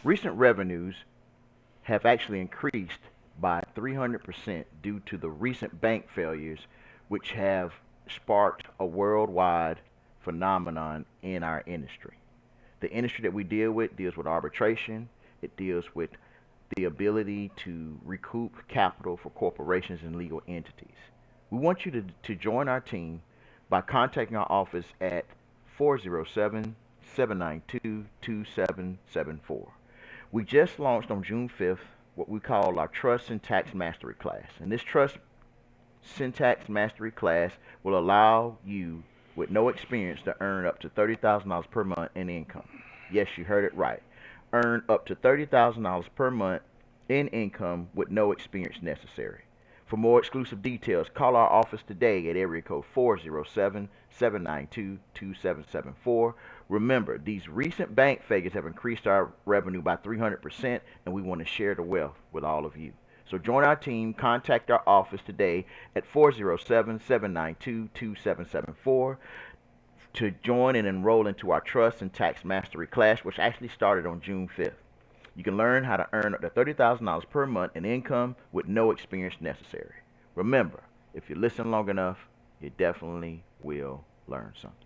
Recent revenues have actually increased by 300% due to the recent bank failures, which have sparked a worldwide phenomenon in our industry. The industry that we deal with deals with arbitration, it deals with the ability to recoup capital for corporations and legal entities. We want you to join our team by contacting our office at 407 792 2774. We just launched on June 5th what we call our Trust Syntax Mastery class. And this Trust Syntax Mastery class will allow you with no experience to earn up to $30,000 per month in income. Yes, you heard it right. Earn up to $30,000 per month in income with no experience necessary. For more exclusive details, call our office today at area code 407 792 2774. Remember, these recent bank failures have increased our revenue by 300%, and we want to share the wealth with all of you. So join our team, contact our office today at 407 792 2774 to join and enroll into our Trust and Tax Mastery class, which actually started on June 5th. You can learn how to earn up to $30,000 per month in income with no experience necessary. Remember, if you listen long enough, you definitely will learn something.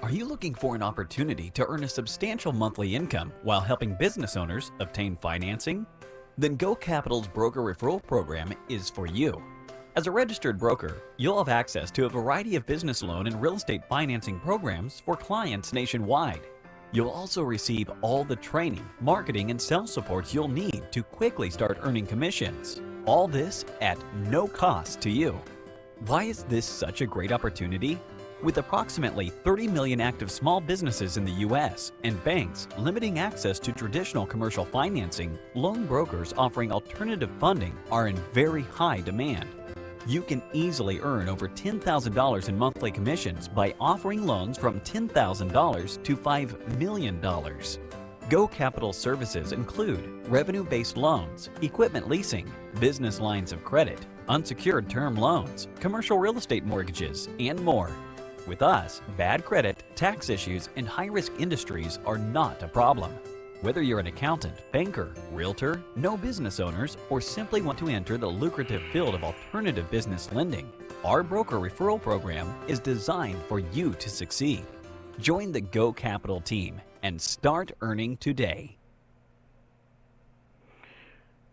Are you looking for an opportunity to earn a substantial monthly income while helping business owners obtain financing? Then Go Capital's broker referral program is for you. As a registered broker, you'll have access to a variety of business loan and real estate financing programs for clients nationwide. You'll also receive all the training, marketing, and sales supports you'll need to quickly start earning commissions. All this at no cost to you. Why is this such a great opportunity? With approximately 30 million active small businesses in the U.S. and banks limiting access to traditional commercial financing, loan brokers offering alternative funding are in very high demand. You can easily earn over $10,000 in monthly commissions by offering loans from $10,000 to $5 million. Go Capital services include revenue-based loans, equipment leasing, business lines of credit, unsecured term loans, commercial real estate mortgages, and more. With us, bad credit, tax issues, and high-risk industries are not a problem. Whether you're an accountant, banker, realtor, no business owners, or simply want to enter the lucrative field of alternative business lending, our broker referral program is designed for you to succeed. Join the Go Capital team and start earning today.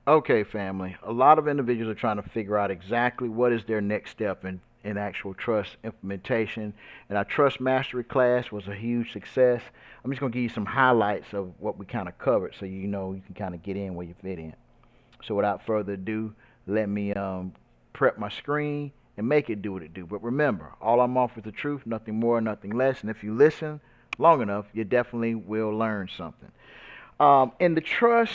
Okay, family. A lot of individuals are trying to figure out exactly what is their next step in actual trust implementation. And our Trust Mastery class was a huge success. I'm just going to give you some highlights of what we kind of covered so you know you can kind of get in where you fit in. So without further ado, let me prep my screen and make it do what it do. But remember, all I'm offering is the truth, nothing more, nothing less. And if you listen long enough, you definitely will learn something. In the Trust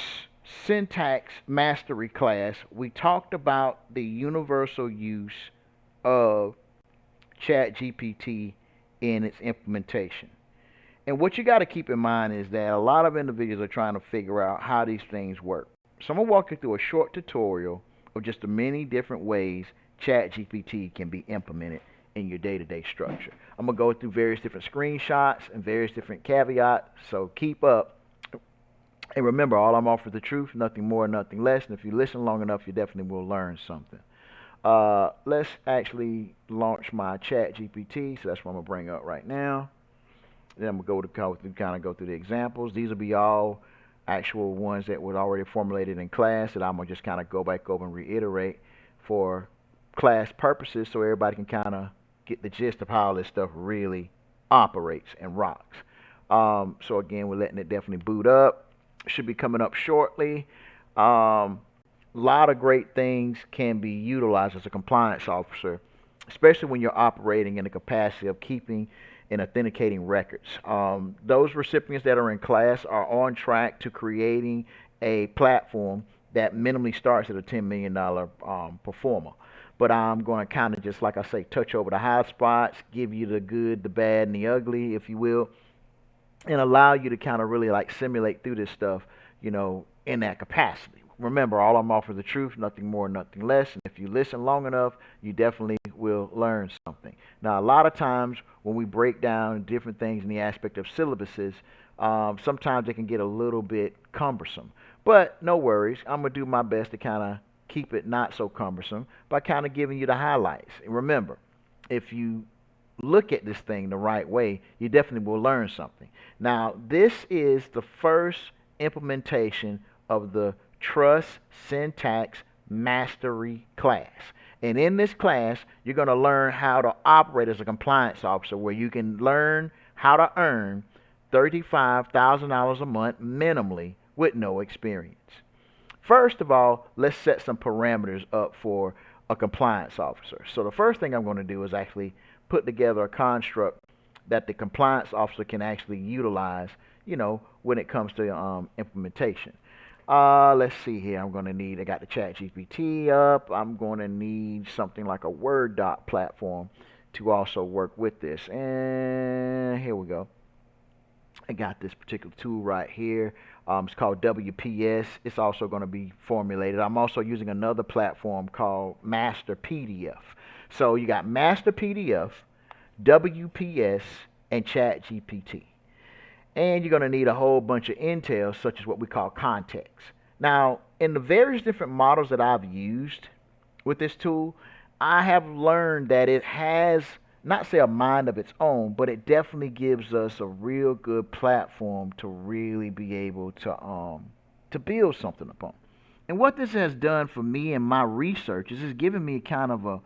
Syntax Mastery class, we talked about the universal use of ChatGPT in its implementation. And what you got to keep in mind is that a lot of individuals are trying to figure out how these things work. So I'm going to walk you through a short tutorial of just the many different ways ChatGPT can be implemented in your day-to-day structure. I'm going to go through various different screenshots and various different caveats, so keep up. And remember, all I'm offering is the truth, nothing more, nothing less. And if you listen long enough, you definitely will learn something. Let's actually launch my Chat GPT. So that's what I'm gonna bring up right now. Then I'm gonna go through the examples. These will be all actual ones that were already formulated in class that I'm gonna just kind of go back over and reiterate for class purposes, so everybody can kind of get the gist of how this stuff really operates and rocks. So again, we're letting it definitely boot up. Should be coming up shortly. Lot of great things can be utilized as a compliance officer, especially when you're operating in the capacity of keeping and authenticating records. Those recipients that are in class are on track to creating a platform that minimally starts at a $10 million performer. But I'm going to kind of just, like I say, touch over the high spots, give you the good, the bad, and the ugly, if you will, and allow you to kind of really like simulate through this stuff, you know, in that capacity. remember, all I'm offering is the truth, nothing more, nothing less. And if you listen long enough, you definitely will learn something. Now, a lot of times when we break down different things in the aspect of syllabuses, sometimes it can get a little bit cumbersome. But no worries, I'm going to do my best to kind of keep it not so cumbersome by kind of giving you the highlights. And remember, if you look at this thing the right way, you definitely will learn something. Now, this is the first implementation of the Trust Syntax Mastery class. And in this class, you're going to learn how to operate as a compliance officer, where you can learn how to earn $35,000 a month minimally with no experience. First of all, let's set some parameters up for a compliance officer. So the first thing I'm going to do is actually put together a construct that the compliance officer can actually utilize, when it comes to implementation. Let's see here. I got the chat GPT up. I'm going to need something like a Word doc platform to also work with this. And here we go. I got this particular tool right here. It's called WPS. It's also going to be formulated. I'm also using another platform called Master PDF. So you got Master PDF, WPS, and ChatGPT. And you're going to need a whole bunch of intel, such as what we call context. Now, in the various different models that I've used with this tool, I have learned that it has, not say a mind of its own, but it definitely gives us a real good platform to really be able to build something upon. And what this has done for me in my research is it's given me kind of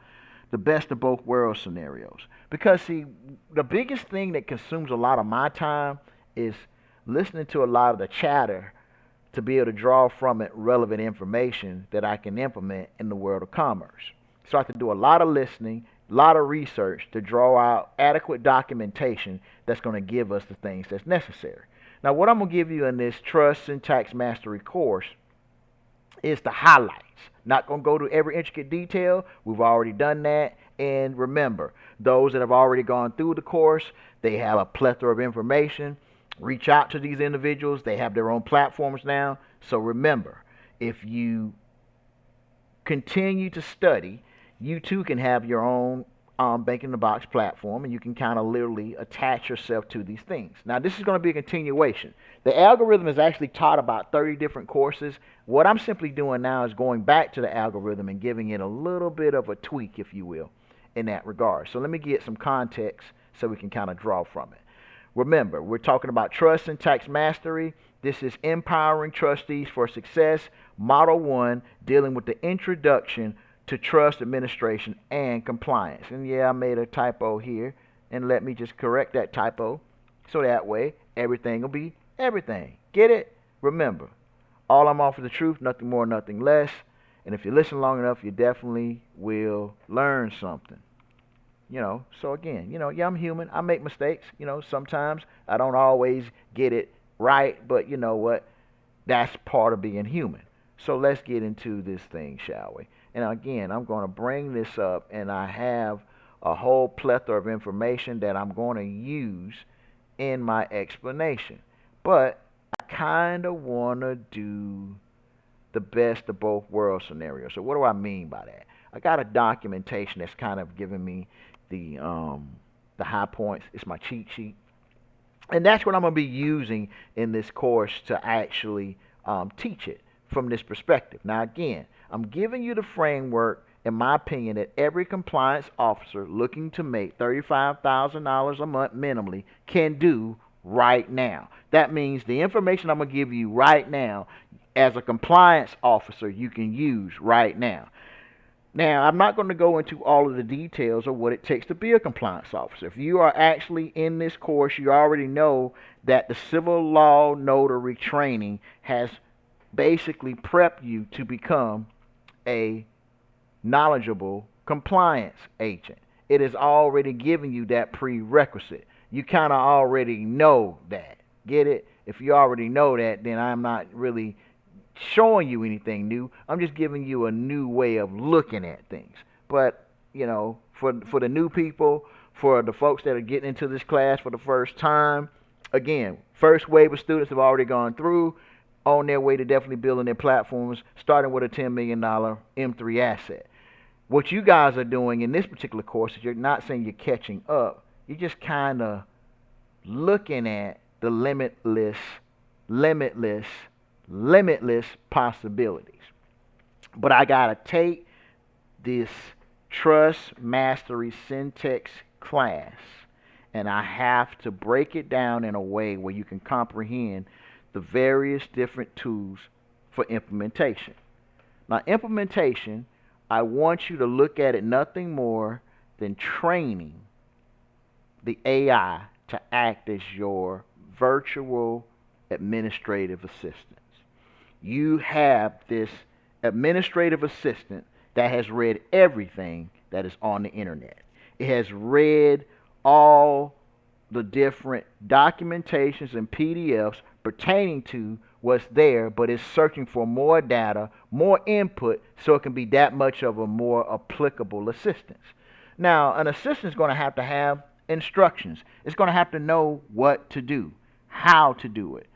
the best of both worlds scenarios. Because see, the biggest thing that consumes a lot of my time is listening to a lot of the chatter to be able to draw from it relevant information that I can implement in the world of commerce. So I have to do a lot of listening, a lot of research to draw out adequate documentation that's going to give us the things that's necessary. Now, what I'm going to give you in this Trust Syntax Mastery course is the highlights. Not going to go to every intricate detail. We've already done that. And remember, those that have already gone through the course, they have a plethora of information. Reach out to these individuals. They have their own platforms now. So remember, if you continue to study, you too can have your own Bank in the Box platform, and you can kind of literally attach yourself to these things. Now, this is going to be a continuation. The algorithm is actually taught about 30 different courses. What I'm simply doing now is going back to the algorithm and giving it a little bit of a tweak, if you will, in that regard. So let me get some context so we can kind of draw from it. Remember, we're talking about Trust Syntax Mastery. This is Empowering Trustees for Success, Model 1, dealing with the introduction to trust administration and compliance. And yeah, I made a typo here, and let me just correct that typo so that way everything will be everything. Get it? Remember, all I'm offering is the truth, nothing more, nothing less. And if you listen long enough, you definitely will learn something. So again, yeah, I'm human. I make mistakes. Sometimes I don't always get it right, but you know what? That's part of being human. So let's get into this thing, shall we? And again, I'm going to bring this up, and I have a whole plethora of information that I'm going to use in my explanation. But I kind of want to do the best of both world scenario. So what do I mean by that? I got a documentation that's kind of giving me the high points. It's my cheat sheet. And that's what I'm going to be using in this course to actually teach it from this perspective. Now, again, I'm giving you the framework, in my opinion, that every compliance officer looking to make $35,000 a month minimally can do right now. That means the information I'm going to give you right now as a compliance officer you can use right now. Now, I'm not going to go into all of the details of what it takes to be a compliance officer. If you are actually in this course, you already know that the civil law notary training has basically prepped you to become a knowledgeable compliance agent. It is already giving you that prerequisite. You kind of already know that. Get it? If you already know that, then I'm not really showing you anything new. I'm just giving you a new way of looking at things. But, for the new people, for the folks that are getting into this class for the first time, again, first wave of students have already gone through. on their way to definitely building their platforms, starting with a $10 million M3 asset. What you guys are doing in this particular course is you're not saying you're catching up. You're just kind of looking at the limitless, limitless possibilities. But I got to take this Trust Mastery Syntax class and I have to break it down in a way where you can comprehend the various different tools for implementation. Now, implementation, I want you to look at it nothing more than training the AI to act as your virtual administrative assistant. You have this administrative assistant that has read everything that is on the internet. It has read all the different documentations and PDFs pertaining to what's there, but it's searching for more data, more input, so it can be that much of a more applicable assistance. Now, an assistant is going to have instructions. It's going to have to know what to do, how to do it.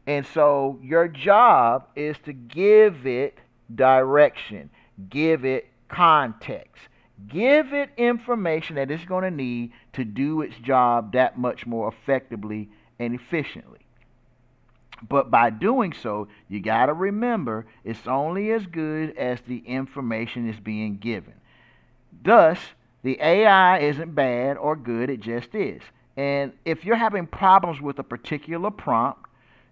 And so your job is to give it direction, give it context, give it information that it's going to need to do its job that much more effectively and efficiently. But by doing so, you got to remember it's only as good as the information is being given. Thus, the AI isn't bad or good, it just is. And if you're having problems with a particular prompt,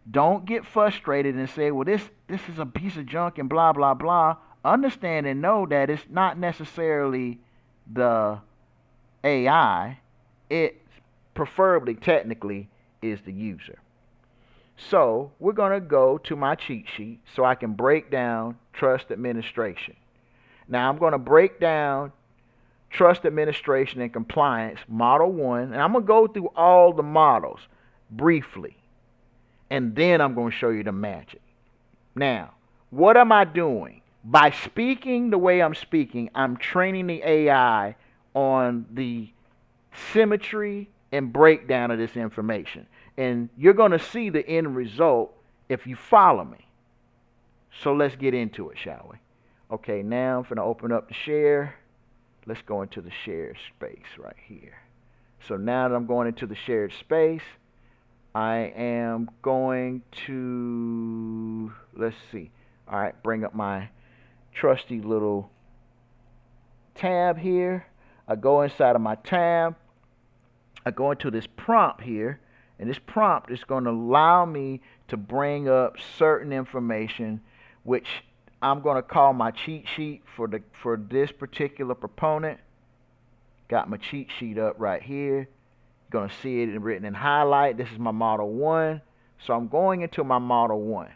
don't get frustrated and say, well, this is a piece of junk and blah, blah, blah. Understand and know that it's not necessarily the AI. It preferably, technically, is the user. So we're going to go to my cheat sheet so I can break down trust administration. Now I'm going to break down trust administration and compliance, model 1, and I'm going to go through all the models briefly. And then I'm going to show you the magic. Now, what am I doing? By speaking the way I'm speaking, I'm training the AI on the symmetry and breakdown of this information. And you're going to see the end result if you follow me. So let's get into it, shall we? Okay, now I'm going to open up the share. Let's go into the shared space right here. So now that I'm going into the shared space, I am going to, let's see. All right, bring up my trusty little tab here. I go inside of my tab. I go into this prompt here. And this prompt is going to allow me to bring up certain information, which I'm going to call my cheat sheet for this particular proponent. Got my cheat sheet up right here. You're going to see it written in highlight. This is my model 1. So I'm going into my model 1.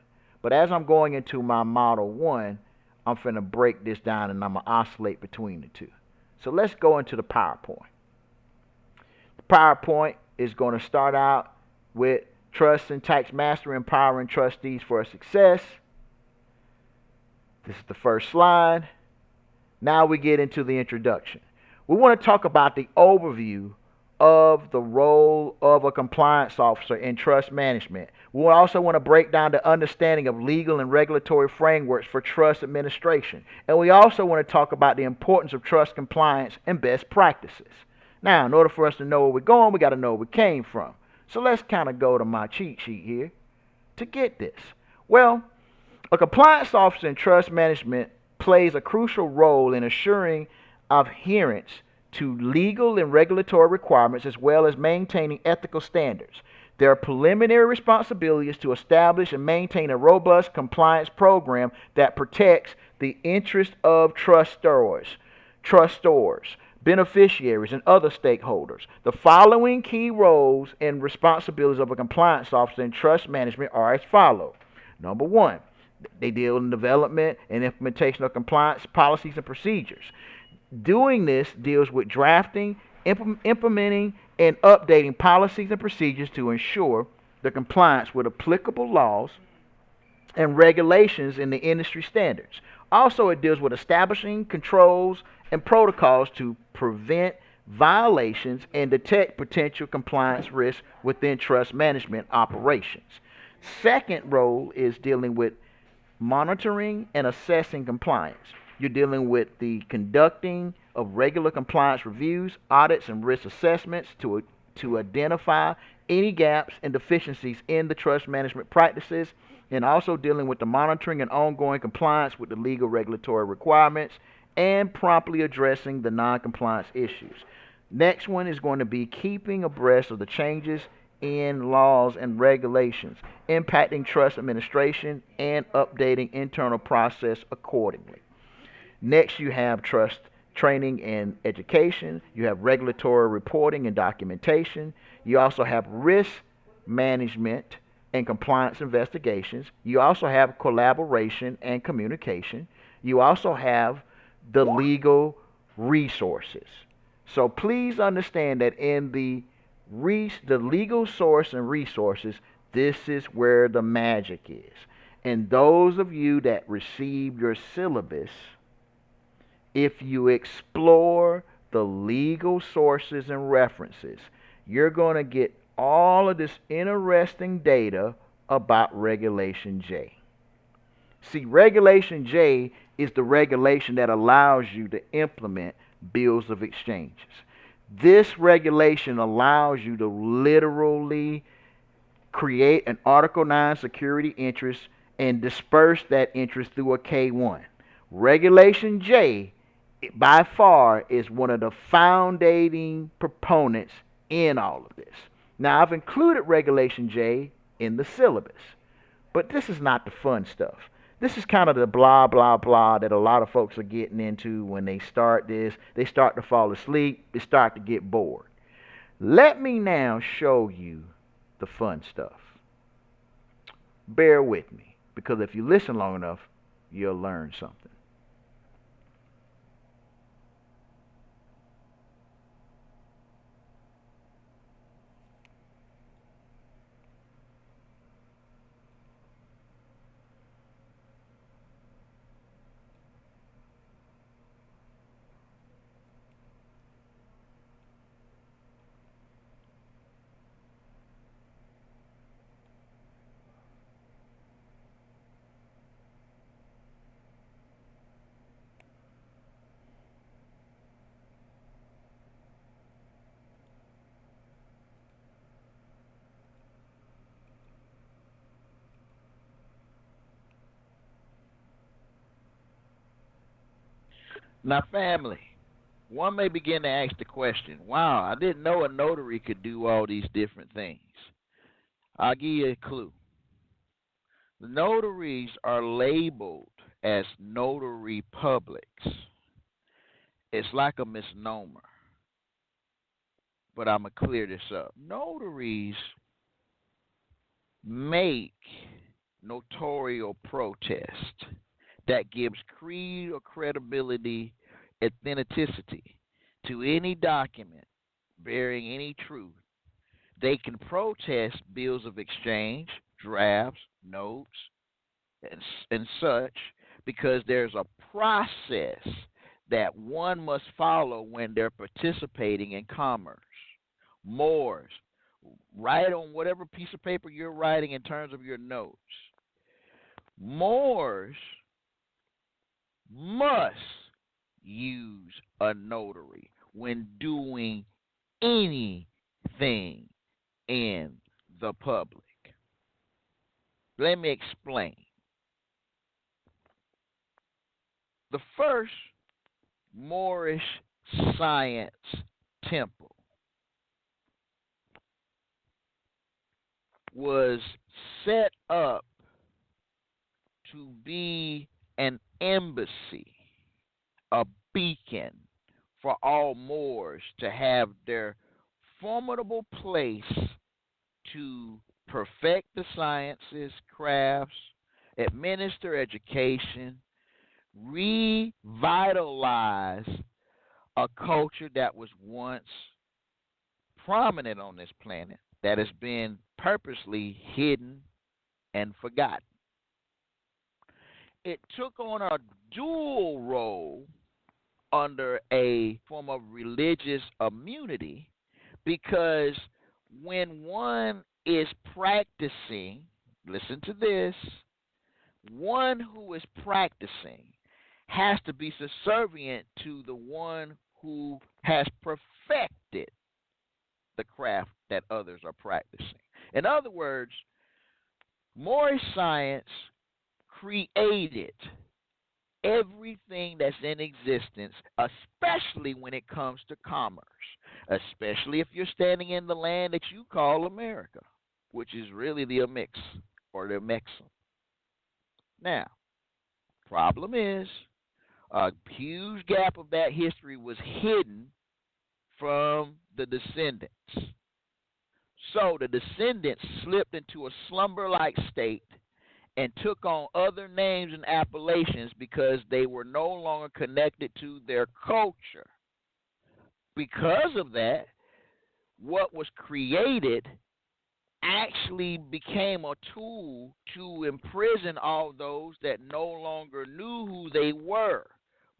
But as I'm going into my model 1, I'm finna break this down and I'm going to oscillate between the two. So let's go into the PowerPoint. The PowerPoint is going to start out with trust syntax mastery, empowering trustees for success. This is the first slide. Now we get into the introduction. We want to talk about the overview of the role of a compliance officer in trust management. We also want to break down the understanding of legal and regulatory frameworks for trust administration. And we also want to talk about the importance of trust compliance and best practices. Now, in order for us to know where we're going, we got to know where we came from. So let's kind of go to my cheat sheet here to get this. Well, a compliance officer in trust management plays a crucial role in assuring adherence to legal and regulatory requirements as well as maintaining ethical standards. Their preliminary responsibility is to establish and maintain a robust compliance program that protects the interests of trustors, beneficiaries, and other stakeholders. The following key roles and responsibilities of a compliance officer in trust management are as follows. Number 1, they deal in development and implementation of compliance policies and procedures. Doing this deals with drafting, implementing, and updating policies and procedures to ensure the compliance with applicable laws and regulations in the industry standards. Also, it deals with establishing controls and protocols to prevent violations and detect potential compliance risks within trust management operations. Second role is dealing with monitoring and assessing compliance. You're dealing with the conducting of regular compliance reviews, audits, and risk assessments to identify any gaps and deficiencies in the trust management practices, and also dealing with the monitoring and ongoing compliance with the legal regulatory requirements and promptly addressing the non-compliance issues. Next one is going to be keeping abreast of the changes in laws and regulations impacting trust administration and updating internal process accordingly. Next, you have trust training and education. You have regulatory reporting and documentation. You also have risk management and compliance investigations. You also have collaboration and communication. You also have the legal resources. So please understand that in the legal source and resources, this is where the magic is. And those of you that receive your syllabus, if you explore the legal sources and references, you're going to get all of this interesting data about Regulation J. See, Regulation J is the regulation that allows you to implement bills of exchanges. This regulation allows you to literally create an Article 9 security interest and disperse that interest through a K1. Regulation J, by far, is one of the foundating proponents in all of this. Now, I've included Regulation J in the syllabus, but this is not the fun stuff. This is kind of the blah, blah, blah that a lot of folks are getting into when they start this. They start to fall asleep, they start to get bored. Let me now show you the fun stuff. Bear with me, because if you listen long enough, you'll learn something. Now, family, one may begin to ask the question, wow, I didn't know a notary could do all these different things. I'll give you a clue. The notaries are labeled as notary publics. It's like a misnomer, but I'm going to clear this up. Notaries make notarial protest that gives creed or credibility, authenticity to any document bearing any truth. They can protest bills of exchange, drafts, notes, and such because there's a process that one must follow when they're participating in commerce. Moors, write on whatever piece of paper you're writing in terms of your notes. Moors must use a notary when doing anything in the public. Let me explain. The first Moorish science temple was set up to be an embassy, a beacon for all Moors to have their formidable place to perfect the sciences, crafts, administer education, revitalize a culture that was once prominent on this planet that has been purposely hidden and forgotten. It took on a dual role under a form of religious immunity because when one is practicing listen to this, one who is practicing has to be subservient to the one who has perfected the craft that others are practicing. In other words, Moorish science created everything that's in existence, especially when it comes to commerce, especially if you're standing in the land that you call America, which is really the Amix or the Mexim. Now, problem is, a huge gap of that history was hidden from the descendants. So the descendants slipped into a slumber like state and took on other names and appellations because they were no longer connected to their culture. Because of that, what was created actually became a tool to imprison all those that no longer knew who they were,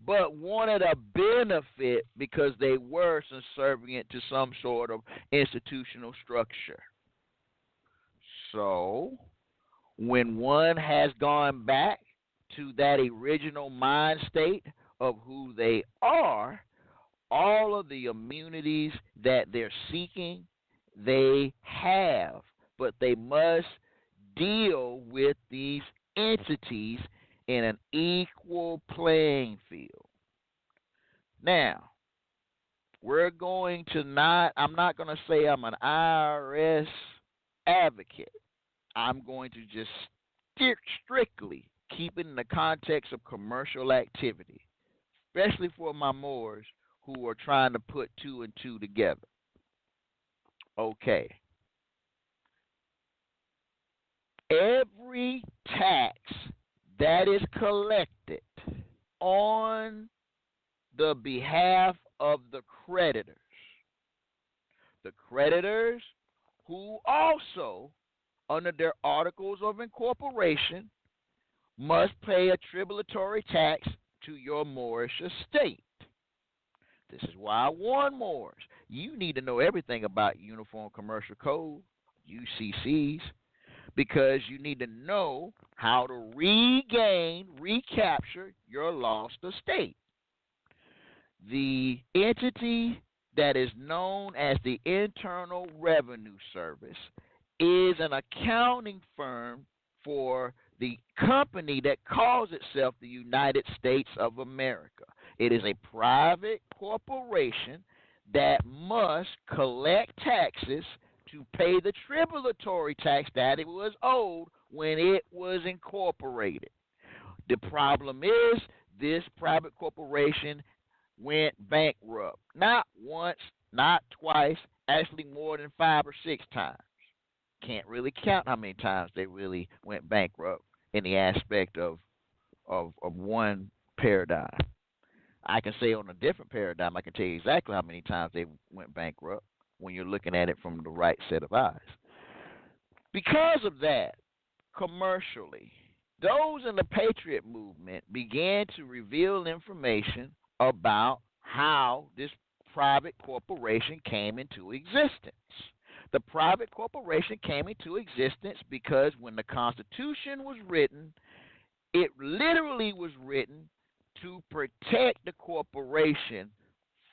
but wanted a benefit because they were subservient to some sort of institutional structure. So, when one has gone back to that original mind state of who they are, all of the immunities that they're seeking, they have, but they must deal with these entities in an equal playing field. Now, I'm not going to say I'm an IRS advocate. I'm going to just strictly keep it in the context of commercial activity, especially for my Moors who are trying to put two and two together. Okay. Every tax that is collected on the behalf of the creditors who also, under their articles of incorporation, must pay a tributary tax to your Moorish estate. This is why I warn Moors. You need to know everything about Uniform Commercial Code, UCCs, because you need to know how to recapture your lost estate. The entity that is known as the Internal Revenue Service is an accounting firm for the company that calls itself the United States of America. It is a private corporation that must collect taxes to pay the tributary tax that it was owed when it was incorporated. The problem is this private corporation went bankrupt. Not once, not twice, actually more than 5 or 6 times. Can't really count how many times they really went bankrupt in the aspect of one paradigm. I can say on a different paradigm, I can tell you exactly how many times they went bankrupt when you're looking at it from the right set of eyes. Because of that, commercially, those in the Patriot movement began to reveal information about how this private corporation came into existence. The private corporation came into existence because when the Constitution was written, it literally was written to protect the corporation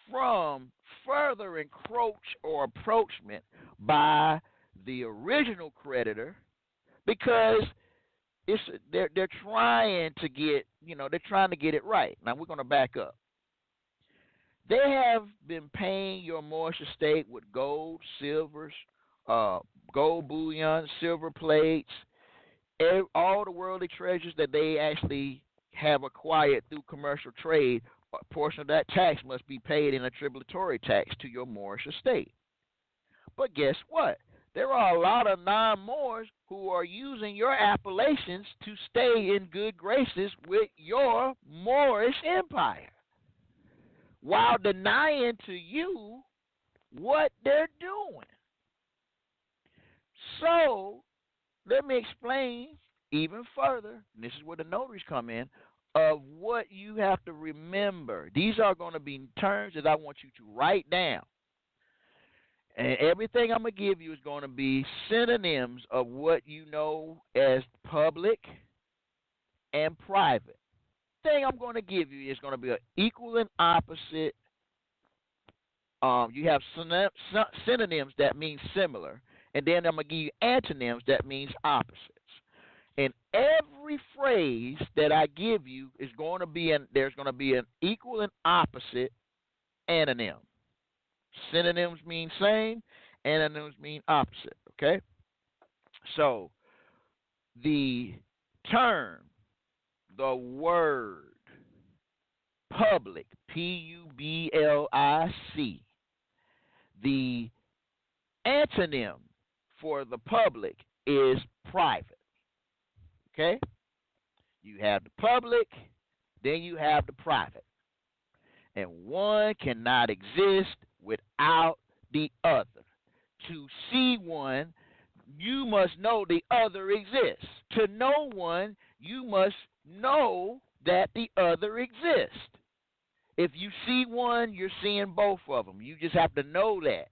from further approachment by the original creditor, because they're trying to get it right. Now we're going to back up. They have been paying your Moorish estate with gold, silvers, gold bullion, silver plates, all the worldly treasures that they actually have acquired through commercial trade. A portion of that tax must be paid in a tributary tax to your Moorish estate. But guess what? There are a lot of non-Moors who are using your appellations to stay in good graces with your Moorish empire, while denying to you what they're doing. So, let me explain even further, and this is where the notaries come in, of what you have to remember. These are going to be terms that I want you to write down. And everything I'm going to give you is going to be synonyms of what you know as public and private. Thing I'm going to give you is going to be an equal and opposite. You have synonyms that mean similar, and then I'm going to give you antonyms that means opposites. And every phrase that I give you is going to be there's going to be an equal and opposite anonym. Synonyms mean same, antonyms mean opposite. Okay? So the term, the word public, Public, the antonym for the public is private. Okay? You have the public, then you have the private. And one cannot exist without the other. To see one, you must know the other exists. To know one, you must know that the other exists. If you see one, you're seeing both of them. You just have to know that.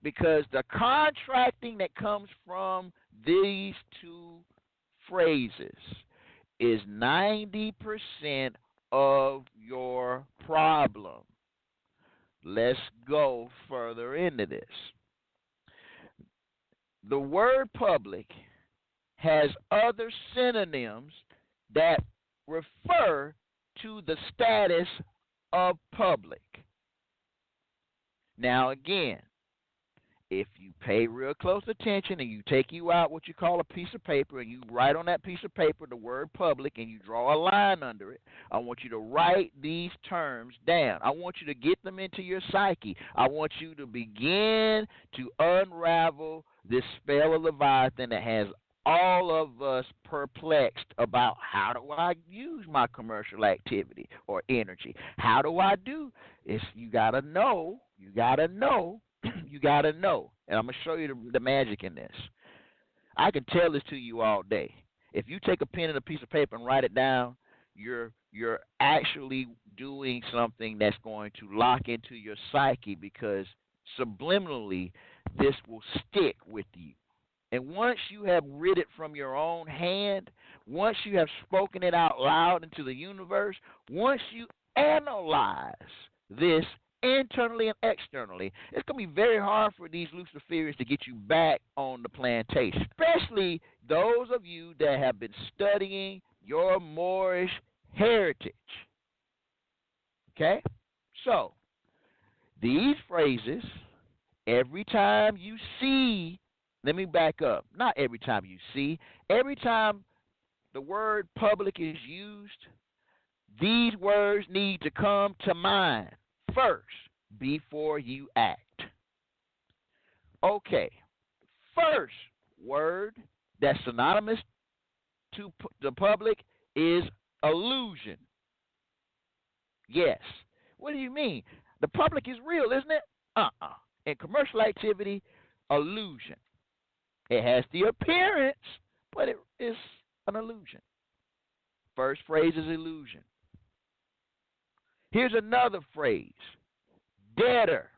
Because the contracting that comes from these two phrases is 90% of your problem. Let's go further into this. The word public has other synonyms that refer to the status of public. Now, again, if you pay real close attention and you take you out what you call a piece of paper and you write on that piece of paper the word public and you draw a line under it, I want you to write these terms down. I want you to get them into your psyche. I want you to begin to unravel this spell of Leviathan that has all of us perplexed about how do I use my commercial activity or energy. How do I do? You got to know. You got to know. You got to know. And I'm going to show you the magic in this. I can tell this to you all day. If you take a pen and a piece of paper and write it down, you're actually doing something that's going to lock into your psyche because subliminally this will stick with you. And once you have read it from your own hand, once you have spoken it out loud into the universe, once you analyze this internally and externally, it's going to be very hard for these Luciferians to get you back on the plantation, especially those of you that have been studying your Moorish heritage. Okay? So, these phrases, every time you see, let me back up, not every time you see, every time the word public is used, these words need to come to mind first before you act. Okay, first word that's synonymous to the public is illusion. Yes. What do you mean? The public is real, isn't it? In commercial activity, illusion. It has the appearance, but it is an illusion. First phrase is illusion. Here's another phrase, debtor.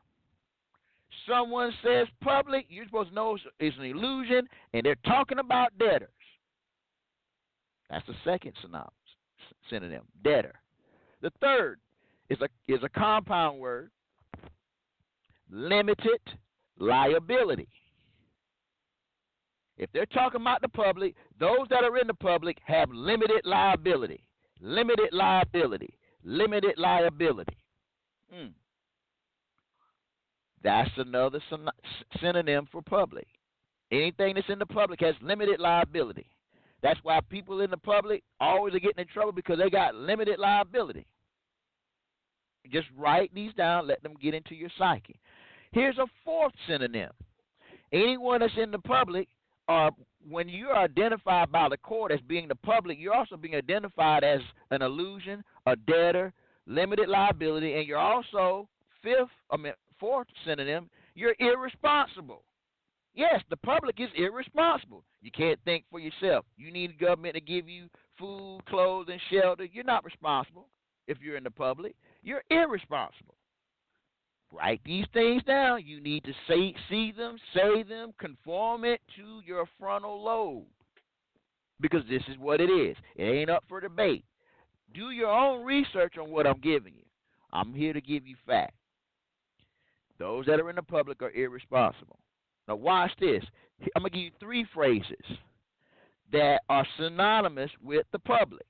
Someone says public, you're supposed to know it's an illusion, and they're talking about debtors. That's the second synonym, debtor. The third is a compound word, limited liability. If they're talking about the public, those that are in the public have limited liability. Limited liability. Limited liability. That's another synonym for public. Anything that's in the public has limited liability. That's why people in the public always are getting in trouble because they got limited liability. Just write these down, let them get into your psyche. Here's a fourth synonym. Anyone that's in the public, when you're identified by the court as being the public, you're also being identified as an illusion, a debtor, limited liability, and you're also fourth synonym, you're irresponsible. Yes, the public is irresponsible. You can't think for yourself. You need the government to give you food, clothes, and shelter. You're not responsible if you're in the public. You're irresponsible. Write these things down. You need to see them, say them, conform it to your frontal lobe. Because this is what it is. It ain't up for debate. Do your own research on what I'm giving you. I'm here to give you facts. Those that are in the public are irresponsible. Now watch this. I'm going to give you three phrases that are synonymous with the public.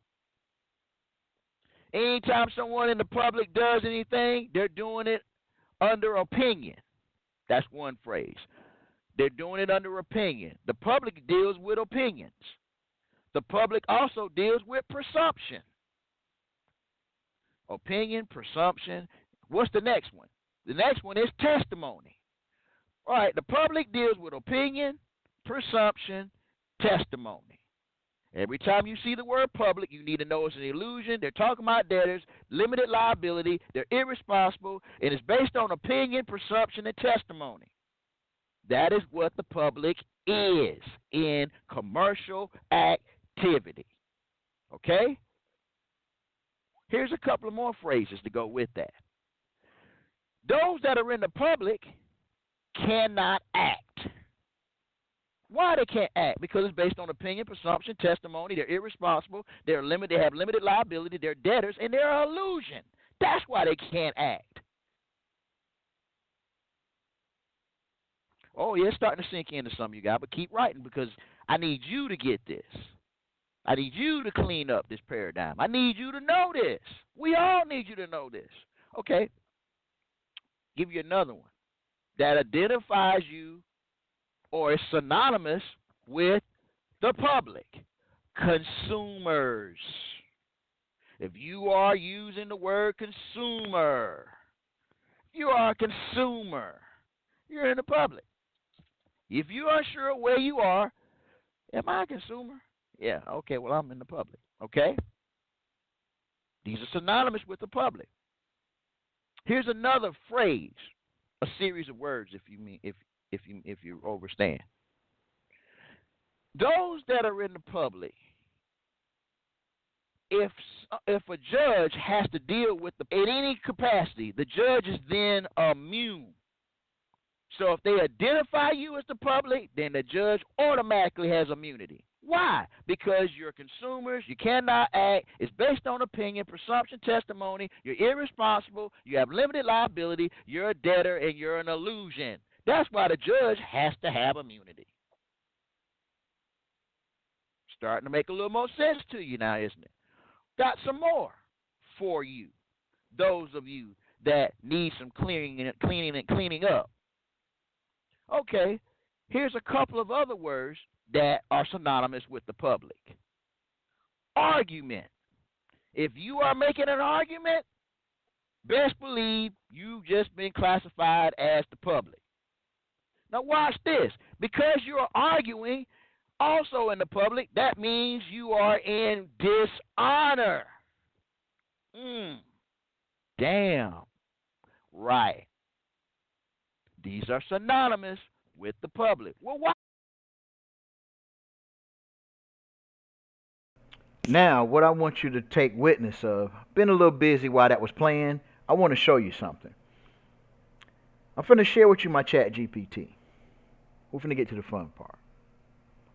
Anytime someone in the public does anything, they're doing it under opinion. That's one phrase. They're doing it under opinion. The public deals with opinions. The public also deals with presumption. Opinion, presumption. What's the next one? The next one is testimony. All right, the public deals with opinion, presumption, testimony. Every time you see the word public, you need to know it's an illusion. They're talking about debtors, limited liability, they're irresponsible, and it's based on opinion, presumption, and testimony. That is what the public is in commercial activity. Okay? Here's a couple of more phrases to go with that. Those that are in the public cannot act. Why they can't act? Because it's based on opinion, presumption, testimony. They're irresponsible. They have limited liability. They're debtors, and they're an illusion. That's why they can't act. Oh, yeah, it's starting to sink into some of you guys, but keep writing because I need you to get this. I need you to clean up this paradigm. I need you to know this. We all need you to know this. Okay, give you another one that identifies you or is synonymous with the public. Consumers. If you are using the word consumer, you are a consumer. You're in the public. If you are unsure where you are, am I a consumer? Yeah, okay, well, I'm in the public. Okay? These are synonymous with the public. Here's another phrase, a series of words, if you understand. Those that are in the public, if a judge has to deal with in any capacity, the judge is then immune. So if they identify you as the public, then the judge automatically has immunity. Why? Because you're consumers, you cannot act, it's based on opinion, presumption, testimony, you're irresponsible, you have limited liability, you're a debtor, and you're an illusion. That's why the judge has to have immunity. Starting to make a little more sense to you now, isn't it? Got some more for you, those of you that need some cleaning up. Okay, here's a couple of other words that are synonymous with the public. Argument. If you are making an argument, best believe you've just been classified as the public. Now watch this. Because you're arguing also in the public, that means you are in dishonor. Damn. Right. These are synonymous with the public. Well, why? Now, what I want you to take witness of, been a little busy while that was playing. I want to show you something. I'm finna share with you my chat GPT. We're finna get to the fun part.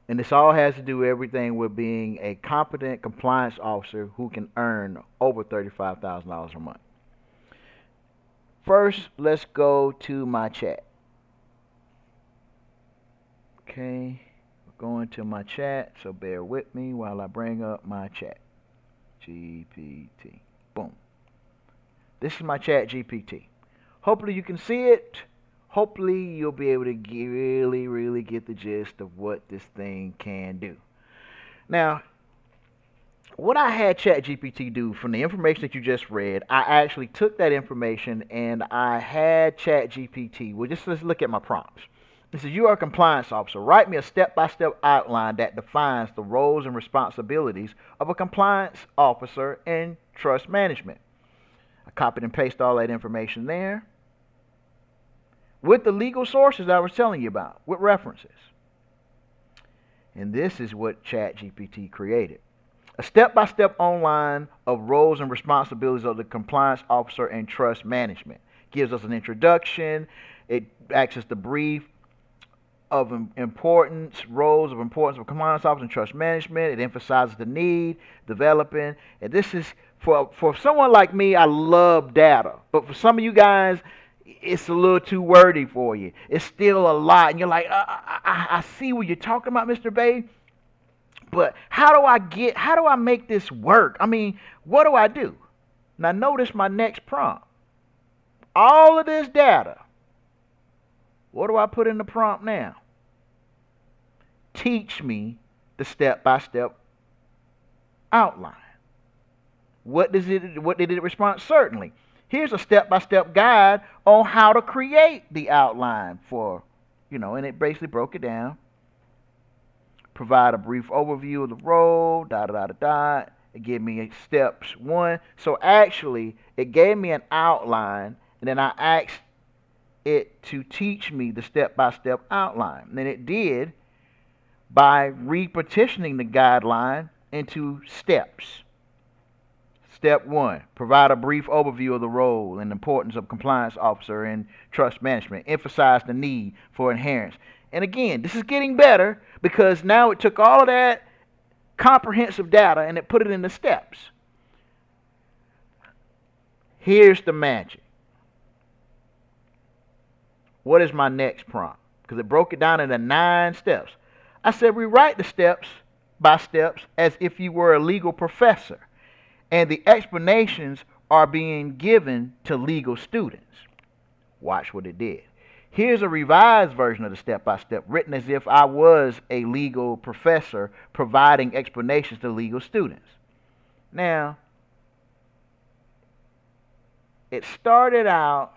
And this all has to do everything with being a competent compliance officer who can earn over $35,000 a month. First, let's go to my chat. Okay, we're going to my chat, so bear with me while I bring up my chat GPT. Boom. This is my chat GPT. Hopefully you can see it. Hopefully you'll be able to really get the gist of what this thing can do. Now, what I had ChatGPT do from the information that you just read, I actually took that information and I had ChatGPT. Well, let's look at my prompts. This is, you are a compliance officer. Write me a step-by-step outline that defines the roles and responsibilities of a compliance officer in trust management. I copied and pasted all that information there with the legal sources that I was telling you about, with references. And this is what ChatGPT created. A step-by-step outline of roles and responsibilities of the compliance officer in trust management. gives us an introduction. It asks us to brief of importance, roles of importance of compliance officer and trust management. It emphasizes the need, developing, and this is for someone like me. I love data, but for some of you guys, it's a little too wordy for you. It's still a lot, and you're like, I see what you're talking about, Mr. Bay, but how do I make this work? I mean, what do I do? Now notice my next prompt. All of this data. What do I put in the prompt now? Teach me the step-by-step outline. What did it respond? Certainly. Here's a step-by-step guide on how to create the outline for, and it basically broke it down. Provide a brief overview of the role, It gave me steps 1. So actually, it gave me an outline, and then I asked it to teach me the step-by-step outline. And then it did by repartitioning the guideline into steps. Step 1, provide a brief overview of the role and importance of compliance officer in trust management. Emphasize the need for adherence. And again, this is getting better because now it took all of that comprehensive data and it put it into steps. Here's the magic. What is my next prompt? Because it broke it down into 9 steps. I said rewrite the steps by steps as if you were a legal professor, and the explanations are being given to legal students. Watch what it did. Here's a revised version of the step-by-step, written as if I was a legal professor providing explanations to legal students. Now, it started out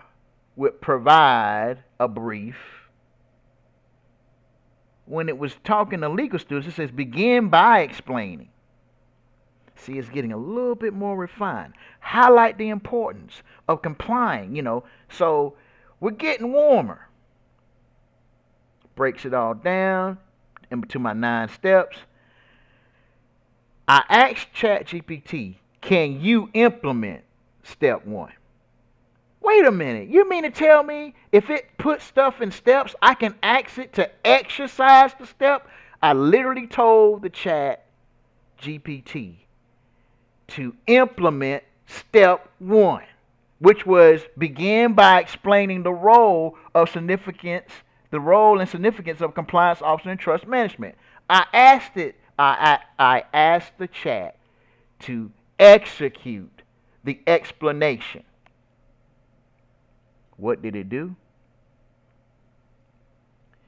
with provide a brief. When it was talking to legal students, it says begin by explaining. See, it's getting a little bit more refined. Highlight the importance of complying, So we're getting warmer. Breaks it all down into my 9 steps. I asked ChatGPT, can you implement step 1? Wait a minute. You mean to tell me if it puts stuff in steps, I can ask it to exercise the step? I literally told the Chat GPT to implement step 1, which was begin by explaining the role and significance of compliance officer and trust management. I asked the Chat to execute the explanation. What did it do?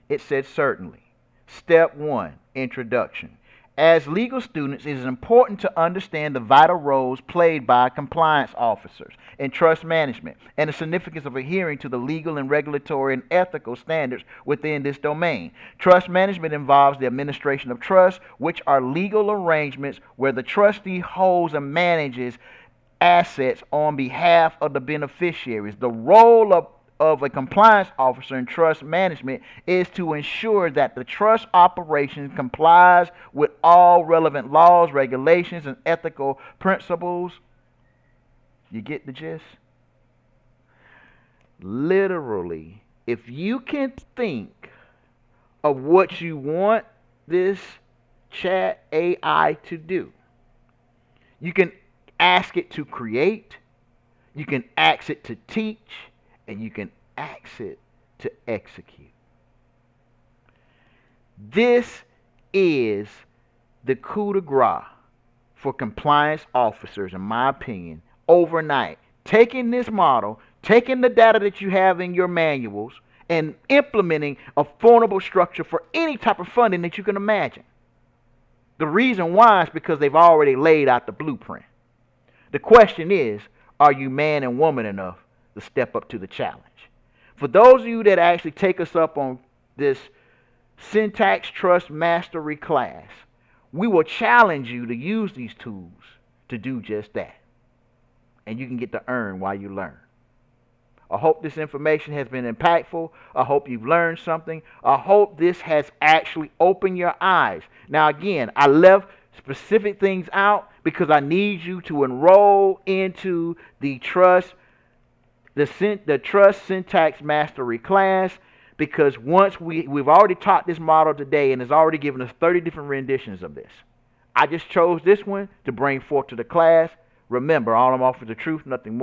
It said certainly. Step 1, introduction. As legal students, it is important to understand the vital roles played by compliance officers in trust management and the significance of adhering to the legal and regulatory and ethical standards within this domain. Trust management involves the administration of trusts, which are legal arrangements where the trustee holds and manages assets on behalf of the beneficiaries. The role of a compliance officer in trust management is to ensure that the trust operation complies with all relevant laws, regulations, and ethical principles. You get the gist? Literally, if you can think of what you want this Chat AI to do, you can ask it to create, you can ask it to teach, and you can ask it to execute. This is the coup de grace for compliance officers, in my opinion, overnight. Taking this model, taking the data that you have in your manuals, and implementing a formidable structure for any type of funding that you can imagine. The reason why is because they've already laid out the blueprint. The question is, are you man and woman enough to step up to the challenge? For those of you that actually take us up on this syntax trust mastery class, we will challenge you to use these tools to do just that. And you can get to earn while you learn. I hope this information has been impactful. I hope you've learned something. I hope this has actually opened your eyes. Now again, I left specific things out because I need you to enroll into the trust the trust syntax mastery class, because once we've already taught this model today and it's already given us 30 different renditions of this. I just chose this one to bring forth to the class. Remember, all I'm offering is the truth, nothing more.